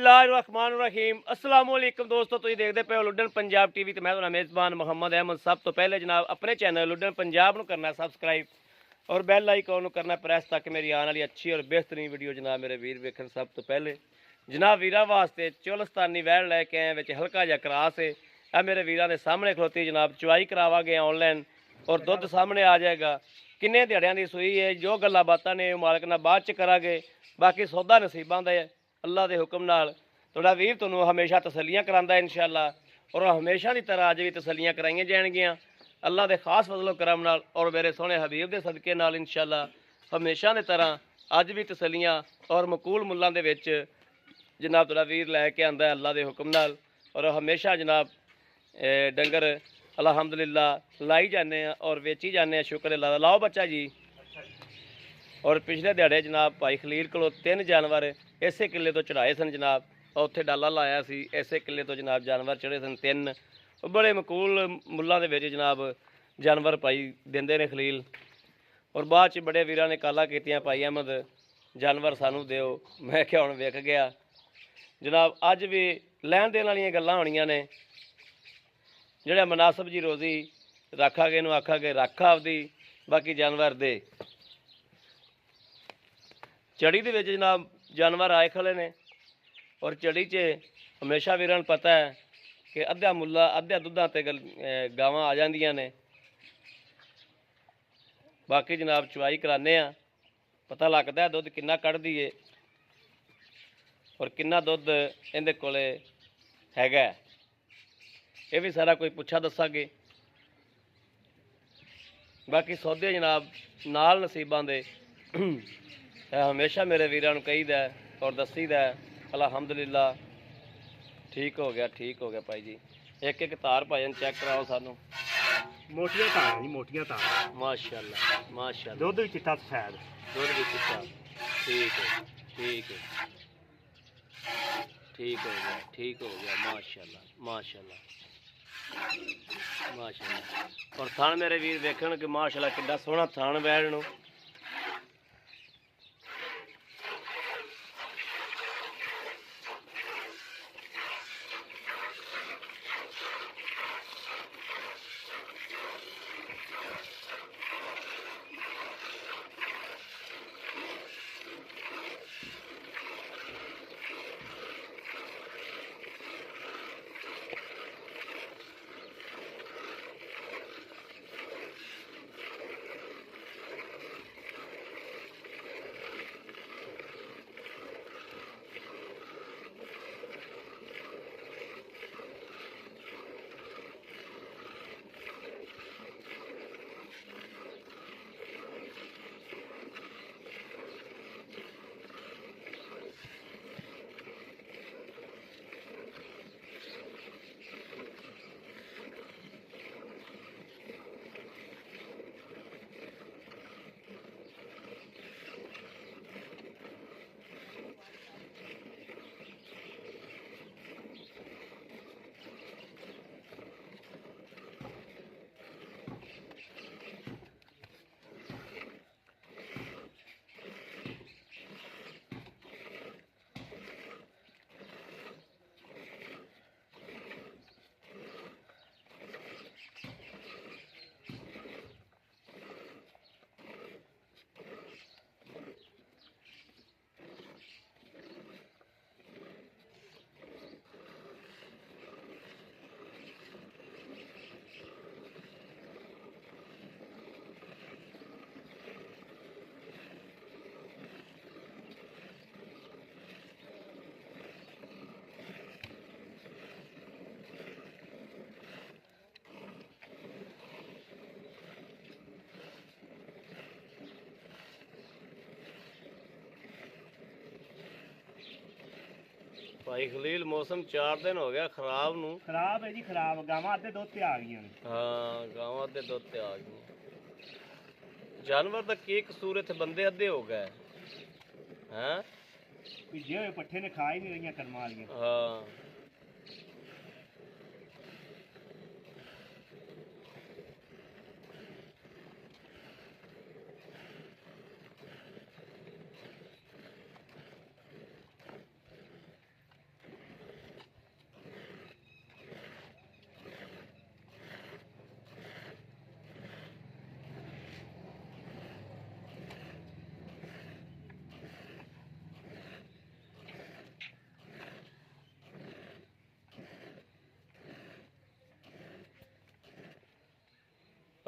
बिस्मिल्लाहिर्रहमानिर्रहीम अस्सलाम वालेकुम दोस्तों, तुसीं देखदे पे हो लुड्डन पंजाब टीवी ते मैं तुहाडा मेज़बान मोहम्मद अहमद। सब तो पहले जनाब अपने चैनल लुड्डन पंजाब नूं करना सबसक्राइब और बैल आइकन नूं करना प्रेस ताकि मेरी आने वाली अच्छी और बेहतरीन वीडियो जनाब मेरे वीर वेखण। सब तो पहले जनाब वीरां वास्ते चोलस्तानी वैड़ लैके आए विच हल्का जिहा क्रास है। आ मेरे वीरां दे सामने खलोती जनाब, चवाई करावांगे ऑनलाइन और दुੱਧ सामने आ जाएगा। किन्ने दिहाड़ियां दी सूई है, जो गल्लां बातां ने मालक नाल बाद च करांगे। बाकी सौदा नसीबां दा है, अल्लाह के हुक्म नाल तुहाडा वीर तुहानूं हमेशा तसल्लियां करांदा है इंशाअल्लाह। और हमेशा की तरह अज भी तसल्लियां कराइयां जाएगियां अल्लाह के खास फजलो करम नाल और मेरे सोहने हबीब के सदके नाल इंशाअल्लाह। हमेशा की तरह अज भी तसल्लियां और मकूल मुल्लां दे विच जनाब तुहाडा वीर लैके आंदा है अल्लाह के हुक्म नाल। और हमेशा जनाब डंगर अलहमदुलिल्लाह लाई जाने और वेची जाने। शुक्र अल्लाह दा। लाओ बच्चा जी। और पिछले दिहाड़े जनाब भाई खलील को 3 जानवर इसे किले तो चढ़ाए सन जनाब, और उत्थे डाला लाया सी, इसे किले तो जनाब जानवर चढ़े सन 3। बड़े मकूल मुल्लां दे विच जनाब जानवर भाई देंदे ने खलील। और बाद च बड़े वीरां ने काला कीतियां, भाई अहमद जानवर सानू दिओ। मैं क्या हुण विक गया जनाब। अज भी लैण देण वालियां गल्लां होणीਆਂ ने, ਜਿਹੜਾ मुनासिब जी रोज़ी रखांगे इनू आखांगे रख आपदी, बाकी जानवर दे। चढ़ी दे विच जनाब जानवर आए खड़े ने और चढ़ी च हमेशा वीरां नूं पता है कि अद्धा मुल्ला अद्धा दुद्धां ते गावां आ जांदियां ने। बाकी जनाब चवाई कराने आ, पता लगदा है दुद्ध किन्ना कढ़दी है और किन्ना दुद्ध इहदे कोले हैगा। ये भी सारा कोई पुछा दसांगे। बाकी सौदे जनाब नाल नसीबां दे हमेशा मेरे वीरां नूं कहीदा और दसीदा अलहमदुलिल्लाह। ठीक हो गया, ठीक हो गया भाई जी। एक एक तार भाजन चेक कराओ सानू। मोटियां तारां जी, मोटियां तारां। माशाअल्लाह माशाअल्लाह। दुद्ध भी चिट्टा सफेद। दुद्ध भी चिट्टा। ठीक है, ठीक है, ठीक हो गया, ठीक हो गया। माशाअल्लाह माशाअल्लाह माशाअल्लाह। और थान मेरे वीर वेखण कि माशाअल्लाह किड्डा सोहना थान बैठ नूं। भाई खलील मौसम 4 दिन हो गया खराब नूं। खराब है जी, खराब। गावां अद्धे दुद्ध ते आ गईयां ने। हाँ गावां अद्धे दुद्ध ते आ गई। जानवर दा की कसूर, इत्थे बंदे अद्धे हो गए हैं। भिजे हुए पट्ठे ने खा ही नहीं रहियां कर्मां वालियां। हाँ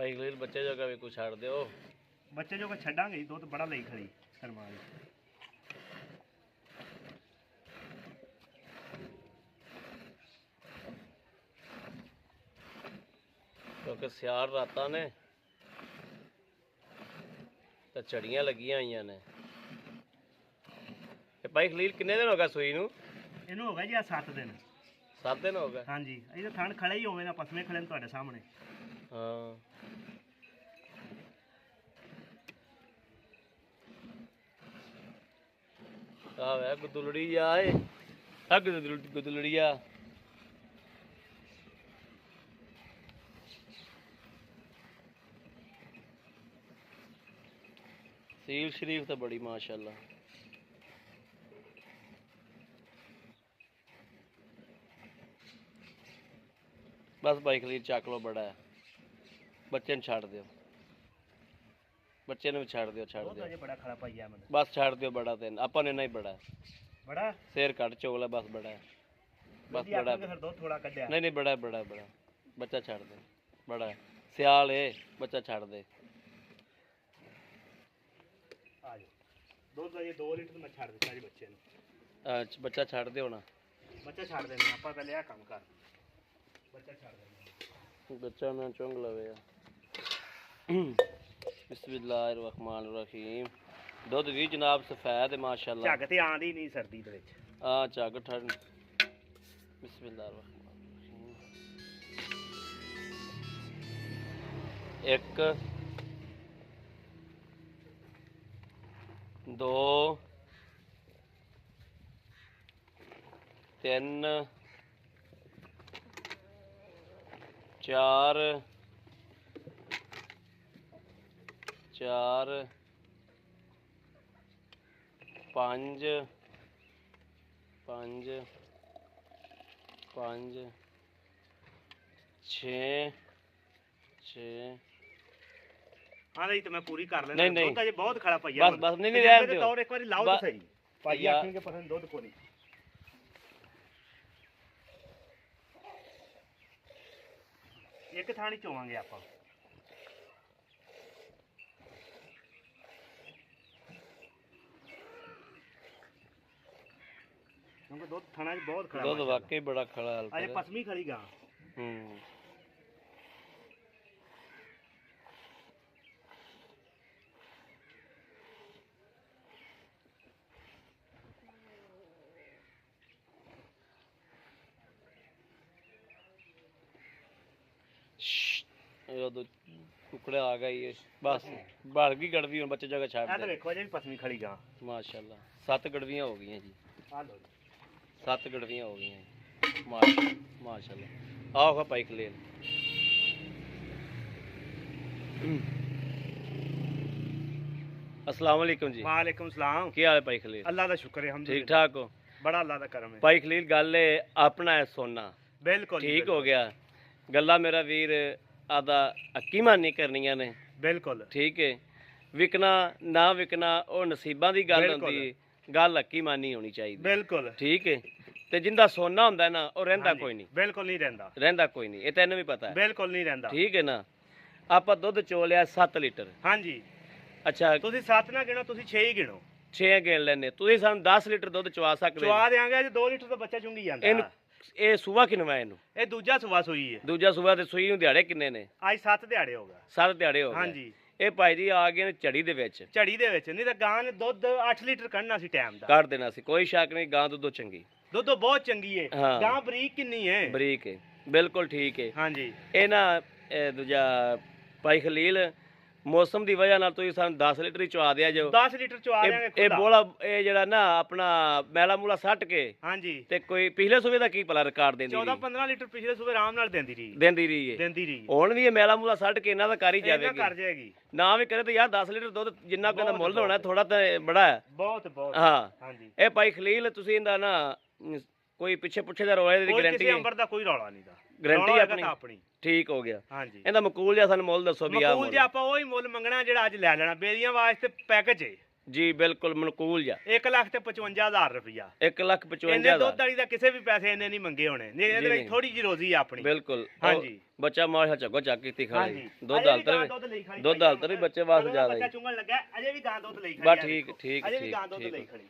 ਭਾਈ ਖਲੀਲ ਬੱਚੇ ਜੋਗਾ ਵੀ ਕੁਛ ਛੱਡ ਦਿਓ। ਬੱਚੇ ਜੋ ਕੋ ਛੱਡਾਂਗੇ ਜੀ, ਦੁੱਧ ਬੜਾ ਲਈ ਖੜੀ ਕਰਮਾਂ ਵਾਲੀ। ਕਿਉਂਕਿ ਸਿਆਲ ਰਾਤਾਂ ਨੇ ਤਾਂ ਝੜੀਆਂ ਲੱਗੀਆਂ ਹੋਈਆਂ ਨੇ। ਤੇ ਭਾਈ ਖਲੀਲ ਕਿੰਨੇ ਦਿਨ ਹੋ ਗਏ ਸੂਈ ਨੂੰ? ਇਹਨੂੰ ਹੋ ਗਿਆ ਜੀ ਆ 7 ਦਿਨ। 7 ਦਿਨ ਹੋ ਗਏ। ਹਾਂਜੀ ਇਹ ਤਾਂ ਥਣ ਖੜੇ ਹੀ ਹੋਵੇ ਨਾ, ਪਸਮੇ ਖੜੇ ਨੇ ਤੁਹਾਡੇ ਸਾਹਮਣੇ। ਹਾਂ ਆ ਵੇ ਗੁਦਲੜੀ ਆ ਏ, ਆ ਗੁਦਲੜੀ ਆ। ਸੀਲ ਸ਼ਰੀਫ ਤਾਂ ਬੜੀ ਮਾਸ਼ਾਅੱਲਾ। ਬਸ ਭਾਈ ਖਲੀਲ ਚੱਕ ਲੋ, ਬੜਾ ਹੈ। ਬੱਚੇ ਨੂੰ ਛੱਡ ਦਿਓ, ਬੱਚੇ ਨੂੰ ਵੀ ਛੱਡ ਦਿਓ, ਛੱਡ ਦੁੱਧ ਦਿਓ ਅਜੇ ਬੜਾ ਖੜਾ ਪਾਈਆ ਮੈਨੂੰ। ਬਸ ਛੱਡ ਦਿਓ। ਬੜਾ ਤੇ ਆਪਾਂ ਨੇ ਨਹੀਂ ਬੜਾ ਬੜਾ ਸਿਰ ਕੱਟ ਚੋਗਲਾ, ਬਸ ਬੜਾ ਹੈ, ਬਸ ਵਧੀਆ ਬੜਾ। ਆਖਾਂਗੇ ਫਿਰ ਦੁੱਧ ਥੋੜਾ ਕੱਢਿਆ। ਨਹੀਂ ਨਹੀਂ ਬੜਾ ਬੜਾ ਬੜਾ ਬੱਚਾ ਛੱਡ ਦੇ, ਬੜਾ ਹੈ। ਸਿਆਲ ਏ, ਬੱਚਾ ਛੱਡ ਦੇ। ਆ ਜਾਓ ਦੁੱਧ ਅਜੇ 2 ਲੀਟਰ ਮੈਂ ਛੱਡ ਦਿੱਤਾ ਜੀ ਬੱਚੇ ਨੂੰ। ਬੱਚਾ ਛੱਡ ਦਿਓ ਨਾ, ਬੱਚਾ ਛੱਡ ਦੇਣਾ ਆਪਾਂ, ਪਹਿਲੇ ਆ ਕੰਮ ਕਰ। ਬੱਚਾ ਛੱਡ ਦੇਣਾ, ਬੱਚਾ ਨਾ ਚੁੰਗ ਲਵੇ ਆ। ਬਿਸਮਿਲ੍ਲਾਹਿਰਰਹਿਮਾਨਿਰਰਹੀਮ। ਦੁੱਧ ਵੀ ਜਨਾਬ ਸਫੈਦ ਹੈ ਮਾਸ਼ਾਅੱਲਾ। ਝੱਗ ਤੇ ਆਂਦੀ ਨਹੀਂ ਸਰਦੀ ਦੇ ਵਿੱਚ। ਆ ਝੱਗ ਠੰਡ। ਬਿਸਮਿਲ੍ਲਾਹਿਰਰਹਿਮਾਨਿਰਰਹੀਮ। 1 2 3 4 5 6 ਹਾਂ ਨਹੀਂ ਤਾਂ ਮੈਂ ਪੂਰੀ ਕਰ ਲੈਣਾ। ਨਹੀਂ, ਨਹੀਂ। ਦੁੱਧ ਅਜੇ ਬਹੁਤ ਖੜਾ ਪਈਆ। ਬਸ ਨਹੀਂ ਨਹੀਂ ਰਹਿਣ ਦਿਓ। ਤੌਰ ਇੱਕ ਵਾਰੀ ਲਾਓ ਤਾਂ ਸਹੀ। ਭਾਈ ਯਾਰ- ਆਖਣਗੇ ਪਸੰਦ ਦੁੱਧ ਕੋ ਨਹੀਂ। ਇੱਕ ਥਾਣੀ ਚੋਵਾਂਗੇ ਆਪਾਂ। ਕਿਉਂਕਿ ਦੁੱਧ ਥਾਣਾ 'ਚ ਬਹੁਤ ਖੜਾ। ਦੁੱਧ ਵਾਕਈ ਬੜਾ ਖੜਾ ਹਾਲ ਅਜੇ ਪਸਮੀ ਖੜੀ ਗਾਂ। ਹੂੰ ਉਦੋਂ ਕੁਕੜਾ ਆ ਗਈ ਬਸ ਭਰ ਗਈ ਗੜਵੀ। ਹੁਣ ਬੱਚੇ ਜਗ੍ਹਾ ਇਹ ਛੱਡ ਤਾਂ ਦੇ। ਵੇਖੋ ਅਜੇ ਵੀ ਪਸਮੀ ਖੜੀ ਗਾਂ। ਮਾਸ਼ਾਅੱਲਾ 7 ਗੜਵੀਆਂ ਹੋ ਗਈਆਂ ਜੀ। ਆ ਲਓ ਜੀ। 7 ਗੜਵੀਆਂ ਹੋ ਗਈਆਂ ਜੀ। ਮਾਸ਼ਾਅੱਲਾ। ਆਓ ਖਾ ਭਾਈ ਖਲੀਲ। अस्सलाम वालेकुम जी। वालेकुम सलाम। ਕੀ ਹਾਲ ਹੈ ਭਾਈ ਖਲੀਲ? अल्लाह का शुक्र है। हम ठीक ठाक हो? बड़ा अल्लाह का करम है। ਭਾਈ ਖਲੀਲ ਗੱਲ ਹੈ ਆਪਣਾ ਹੈ ਸੋਨਾ। बिल्कुल ਠੀਕ ਹੋ ਗਿਆ। ਗੱਲਾਂ ਮੇਰਾ ਵੀਰ ਆਦਾ ਹਕੀਮਾਂ ਨਹੀਂ ਕਰਨੀਆਂ ਨੇ। बिल्कुल ਠੀਕ ਹੈ। ਵਿਕਣਾ ਨਾ ਵਿਕਣਾ ਉਹ ਨਸੀਬਾਂ ਦੀ ਗੱਲ ਬਿਲਕੁਲ। ਹੁੰਦੀ। ਗੱਲ ਹਕੀਮਾਨੀ ਹੋਣੀ ਚਾਹੀਦੀ। बिल्कुल ਠੀਕ ਹੈ। ਤੇ ਜਿੰਦਾ ਸੋਨਾ ਹੁੰਦਾ ਨਾ ਉਹ ਰਹਿੰਦਾ हाँ जी, ਕੋਈ ਨਹੀਂ। बिल्कुल नहीं रहंदा। ਰਹਿੰਦਾ ਕੋਈ ਨਹੀਂ, ਇਹ ਤੈਨੂੰ ਵੀ ਪਤਾ ਹੈ। बिल्कुल नहीं रहंदा। ਠੀਕ ਹੈ ਨਾ। ਆਪਾਂ ਦੁੱਧ ਚੋਲਿਆ 7 ਲੀਟਰ। हाँ जी ਅੱਛਾ ਤੁਸੀਂ 7 ਨਾ ਗਿਣੋ, ਤੁਸੀਂ 6 ਹੀ ਗਿਣੋ। 6 ਗਿਣ ਲੈਨੇ। ਤੁਸੀਂ ਸਾਨੂੰ 10 ਲੀਟਰ ਦੁੱਧ ਚਵਾ ਸਕਦੇ ਚਵਾ ਦੇਾਂਗੇ। ਅੱਜ 2 ਲੀਟਰ ਤਾਂ ਬੱਚਾ ਚੁੰਗੀ ਜਾਂਦਾ। ਇਹਨੂੰ ਇਹ ਸੂਆ ਕਿਨਵਾ ਇਹਨੂੰ? ਇਹ ਦੂਜਾ ਸਵਾ ਸੂਈ ਹੈ। ਦੂਜਾ ਸੂਆ ਤੇ ਸੂਈ ਨੂੰ ਦਿਹਾੜੇ ਕਿੰਨੇ ਨੇ? ਅੱਜ 7 ਦਿਹਾੜੇ ਹੋ ਗਏ। 7 ਦਿਹਾੜੇ ਹੋ ਹਾਂ ਗਏ। ਜੀ ਇਹ ਭਾਈ ਜੀ ਆ ਗਏ ਨੇ ਝੜੀ ਦੇ ਵਿੱਚ। ਝੜੀ ਦੇ ਵਿੱਚ ਨਹੀਂ ਤਾਂ ਗਾਂ ਨੇ ਦੁੱਧ 8 ਲੀਟਰ ਕੱਢਣਾ ਸੀ ਟਾਈਮ ਦਾ। ਕੱਢ ਦੇਣਾ ਸੀ, ਕੋਈ ਸ਼ੱਕ ਨਹੀਂ। ਗਾਂ ਦੁੱਧ ਚੰਗੀ, ਦੁੱਧ ਬਹੁਤ ਚੰਗੀ ਹੈ। ਹਾਂ। ਗਾਂ ਬਰੀਕ ਕਿੰਨੀ ਹੈ? ਬਰੀਕ ਹੈ, ਬਿਲਕੁਲ ਠੀਕ ਹੈ। ਹਾਂ ਜੀ ਇਹ ਨਾ ਇਹ ਦੂਜਾ ਭਾਈ ਖਲੀਲ ਮੌਸਮ ਦੀ ਵਜ੍ਹਾ ਨਾਲ ਤੁਸੀਂ ਸਾਨੂੰ 10 ਲੀਟਰ ਹੀ ਚਵਾ ਦਿਆ ਜੋ। 10 ਲੀਟਰ ਚਵਾ ਇਹ ਦੇਾਂਗੇ ਖੁੱਲਾ। ਬੋਲਾ ਇਹ ਜਿਹੜਾ ਨਾ ਆਪਣਾ ਮੈਲਾ ਮੂਲਾ ਸੱਟ ਕੇ ਹਾਂ ਜੀ ਤੇ ਕੋਈ ਪਿਛਲੇ ਸੂਬੇ ਦਾ ਕੀ ਭਲਾ ਰਿਕਾਰਡ ਦਿੰਦੀ 14 ਰਹੀ? 15 ਲੀਟਰ ਪਿਛਲੇ ਸੂਬੇ ਆਰਾਮ ਨਾਲ ਦਿੰਦੀ ਰਹੀ। ਦਿੰਦੀ ਰਹੀ ਹੈ। ਦਿੰਦੀ ਰਹੀ ਹੁਣ ਵੀ ਇਹ ਮੈਲਾ ਮੂਲਾ ਸੱਟ ਕੇ ਇਹਨਾਂ ਦਾ ਕਰ ਹੀ ਇਹਨਾਂ ਜਾਵੇਗੀ। ਕਰ ਜਾਏਗੀ। ਨਾ ਵੀ ਕਰੇ ਤਾਂ ਯਾਰ 10 ਲੀਟਰ ਦੁੱਧ ਜਿੰਨਾ ਕਹਿੰਦਾ ਬਹੁਤ ਮੁੱਲ ਹੋਣਾ ਥੋੜਾ ਤਾਂ ਬੜਾ ਹੈ। ਬਹੁਤ ਬਹੁਤ ਹਾਂ ਹਾਂ ਜੀ ਇਹ ਭਾਈ ਖਲੀਲ ਤੁਸੀਂ ਇਹਦਾ ਨਾ ਕੋਈ ਪਿੱਛੇ ਪੁੱਛੇ ਦਾ ਰੋਲੇ ਦੀ ਕੋਈ ਗਾਰੰਟੀ ਕਿਸੇ ਅੰਬਰ ਦਾ ਕੋਈ ਰੌਲਾ ਨਹੀਂ ਦਾ। ਗਾਰੰਟੀ ਰੌਲਾ ਹੈਗਾ ਆਪਣੀ? ਤਾਂ ਆਪਣੀ। ਠੀਕ ਹੋ ਗਿਆ। ਹਾਂ ਜੀ ਇਹਦਾ ਮਕੂਲ ਜਿਹਾ ਸਾਨੂੰ ਮੁੱਲ ਦੱਸੋ ਵੀ ਆ ਮਕੂਲ ਜੇ ਆਪਾਂ ਉਹੀ ਮੁੱਲ ਮੰਗਣਾ ਜਿਹੜਾ ਅੱਜ ਲੈ ਲੈਣਾ। ਬੇਰੀਆਂ ਵਾਸਤੇ ਪੈਕੇਜ ਹੈ। ਜੀ ਬਿਲਕੁਲ ਮਨਕੂਲ ਜਾ 1,55,000 ਰੁਪਇਆ। 1,55,000 ਇਹਨੇ ਦੁੱਧ ਵਾਲੀ ਦਾ ਕਿਸੇ ਵੀ ਪੈਸੇ ਇਹਨੇ ਨਹੀਂ ਮੰਗੇ ਹੋਣੇ, ਨਹੀਂ ਇਹਦੇ ਜੀ, ਵਿੱਚ ਥੋੜੀ ਜਿਹੀ ਰੋਜ਼ੀ ਆ ਆਪਣੀ। ਬਿਲਕੁਲ ਹਾਂਜੀ। ਬੱਚਾ ਮਾਸ਼ਾ ਚੱਕੋ ਚੱਕ ਕੀਤੀ ਖਾਲੀ ਹਾਂਜੀ। ਦੁੱਧ ਹਾਲਤ ਵੀ ਬੱਚੇ ਵਾਸਤੇ ਜ਼ਿਆਦਾ ਬੱਚਾ ਜੀ। ਚੁੰਗਣ ਲੱਗਾ, ਅਜੇ ਵੀ ਗਾਂ ਦੁੱਧ ਲਈ ਖੜੀ। ਬਸ ਠੀਕ ਠੀਕ ਅਜੇ ਵੀ ਗਾਂ ਦੁੱਧ ਲਈ ਠੀਕ ਖੜੀ।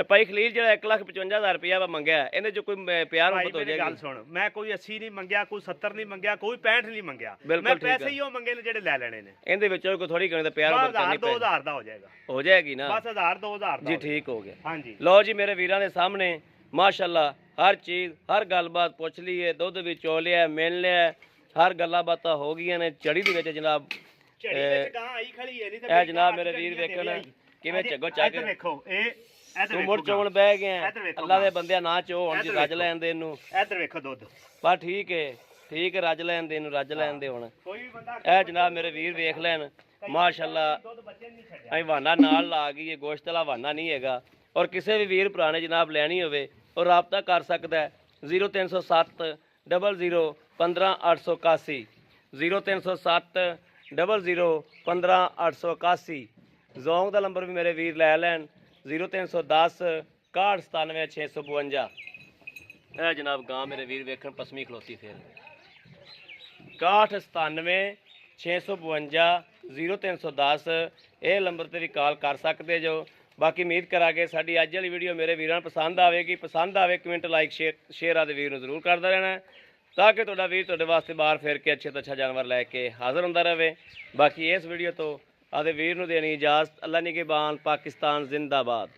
ਭਾਈ ਖਲੀਲ ਜਿਹੜਾ 1,55,000 ਰੁਪਇਆ ਮੰਗਿਆ ਇਹਦੇ ਚ ਕੋਈ ਪਿਆਰ ਭਾਈ ਮੁਹੱਬਤ ਹੋ ਮੇਰੀ ਗੱਲ ਜਾਏਗੀ? ਸੁਣ, ਮੈਂ ਕੋਈ 80 ਨਹੀਂ ਮੰਗਿਆ, ਕੋਈ 70 ਨਹੀਂ ਮੰਗਿਆ, ਕੋਈ 65 ਨਹੀਂ ਮੰਗਿਆ। ਬਿਲਕੁਲ ਮੈਂ ਠੀਕ ਪੈਸੇ ਹੈ। ਹੀ ਉਹ ਮੰਗੇ ਨੇ ਜਿਹੜੇ ਲੈ ਲੈਣੇ ਨੇ। ਇਹਦੇ ਵਿੱਚੋਂ ਕੋਈ ਥੋੜੀ ਕਣੀ ਤਾਂ ਪਿਆਰ ਬਸ ਮੁਹੱਬਤ 1000 ਕਰਨੀ ਪੈ 2000 ਦਾ ਹੋ ਜਾਏਗਾ। ਹੋ ਜਾਏਗੀ ਨਾ? ਬਸ 1000 2000 ਦਾ ਜੀ ਹੋ ਜਾਏਗਾ। ਠੀਕ ਹੋ ਗਿਆ। ਹਾਂਜੀ। ਲਓ ਜੀ ਮੇਰੇ ਵੀਰਾਂ ਦੇ ਸਾਹਮਣੇ ਮਾਸ਼ਾਅੱਲਾ ਹਰ ਚੀਜ਼ ਹਰ ਗੱਲਬਾਤ ਪੁੱਛ ਲਈਏ, ਦੁੱਧ ਵੀ ਚੋ ਲਿਆ, ਮਿਲ ਲਿਆ, ਹਰ ਗੱਲਾਂ ਬਾਤਾਂ ਹੋ ਗਈਆਂ ਨੇ। ਚੜੀ ਦੇ ਵਿੱਚ ਜਨਾਬ ਝੜੀ ਵਿੱਚ ਗਾਂ ਆਈ ਖੜੀ ਹੈ, ਨਹੀਂ ਤਾਂ ਇਹ ਜਨਾਬ ਮੇਰੇ ਵੀਰ ਵੇਖਣ ਕਿਵੇਂ ਝੱਗੋ ਚੱਕ ਇੱਧਰ ਵੇਖੋ, ਇਹ ਇੱਧਰ ਤੂੰ ਵੇਖੋ ਮੁੜ ਚੋਣ ਬਹਿ ਗਿਆ। ਇੱਧਰ ਵੇਖੋ ਅੱਲਾ ਦੇ ਬੰਦਿਆਂ ਨਾ ਚੋ ਹੁਣ ਜੀ ਇੱਧਰ ਰੱਜ ਵੇਖੋ। ਲੈਣ ਦੇ ਇਹਨੂੰ। ਇੱਧਰ ਵੇਖੋ ਦੁੱਧ। ਬਸ ਠੀਕ ਹੈ ਰੱਜ ਲੈਣ ਦੇ ਇਹਨੂੰ, ਰੱਜ ਲੈਣ ਦੇ ਹੁਣ। ਕੋਈ ਵੀ ਬੰਦਾ ਇਹ ਜਨਾਬ ਮੇਰੇ ਵੀਰ ਵੇਖ ਲੈਣ ਮਾਸ਼ਾਅੱਲਾ ਦੁੱਧ ਬੱਚੇ ਨਹੀਂ ਛੱਡਿਆ। ਹਵਾਨਾ ਨਾਲ ਲਾ ਗਈ, ਇਹ ਗੋਸ਼ਤ ਵਾਲਾ ਹਵਾਨਾ ਨਹੀਂ ਹੈਗਾ। ਔਰ ਕਿਸੇ ਵੀ ਵੀਰ ਭਰਾ ਨੇ ਜਨਾਬ ਲੈਣੀ ਹੋਵੇ ਉਹ ਰਾਬਤਾ ਕਰ ਸਕਦਾ ਹੈ 0307 00 15 881 0307 00 15 881। ਜ਼ੋਂਗ ਦਾ ਨੰਬਰ ਵੀ ਮੇਰੇ ਵੀਰ ਲੈ ਲੈਣ 0310 61 97 652। ਇਹ ਜਨਾਬ ਗਾਂ ਮੇਰੇ ਵੀਰ ਵੇਖਣ ਪਸਮੀ ਖਲੋਤੀ ਫੇਰ 61 97 652 0310 ਇਹ ਨੰਬਰ ਤੇ ਵੀ ਕਾਲ ਕਰ ਸਕਦੇ ਜੋ। ਬਾਕੀ ਉਮੀਦ ਕਰਾਂਗੇ ਸਾਡੀ ਅੱਜ ਵਾਲੀ ਵੀਡੀਓ ਮੇਰੇ ਵੀਰਾਂ ਨੂੰ ਪਸੰਦ ਆਵੇਗੀ। ਪਸੰਦ ਆਵੇ ਕਮੈਂਟ ਲਾਈਕ ਸ਼ੇਅਰ ਆਦੇ ਵੀਰ ਨੂੰ ਜ਼ਰੂਰ ਕਰਦਾ ਰਹਿਣਾ ਤਾਂ ਕਿ ਤੁਹਾਡਾ ਵੀਰ ਤੁਹਾਡੇ ਵਾਸਤੇ ਬਾਹਰ ਫੇਰ ਕੇ ਅੱਛੇ ਤੋਂ ਅੱਛਾ ਜਾਨਵਰ ਲੈ ਕੇ ਹਾਜ਼ਰ ਹੁੰਦਾ ਰਹੇ। ਬਾਕੀ ਇਸ ਵੀਡੀਓ ਤੋਂ ਆਦੇ ਵੀਰ ਨੂੰ ਦੇਣੀ ਇਜਾਜ਼ਤ। ਅੱਲਾ ਨਿਗਹਿਬਾਨ। ਪਾਕਿਸਤਾਨ ਜ਼ਿੰਦਾਬਾਦ।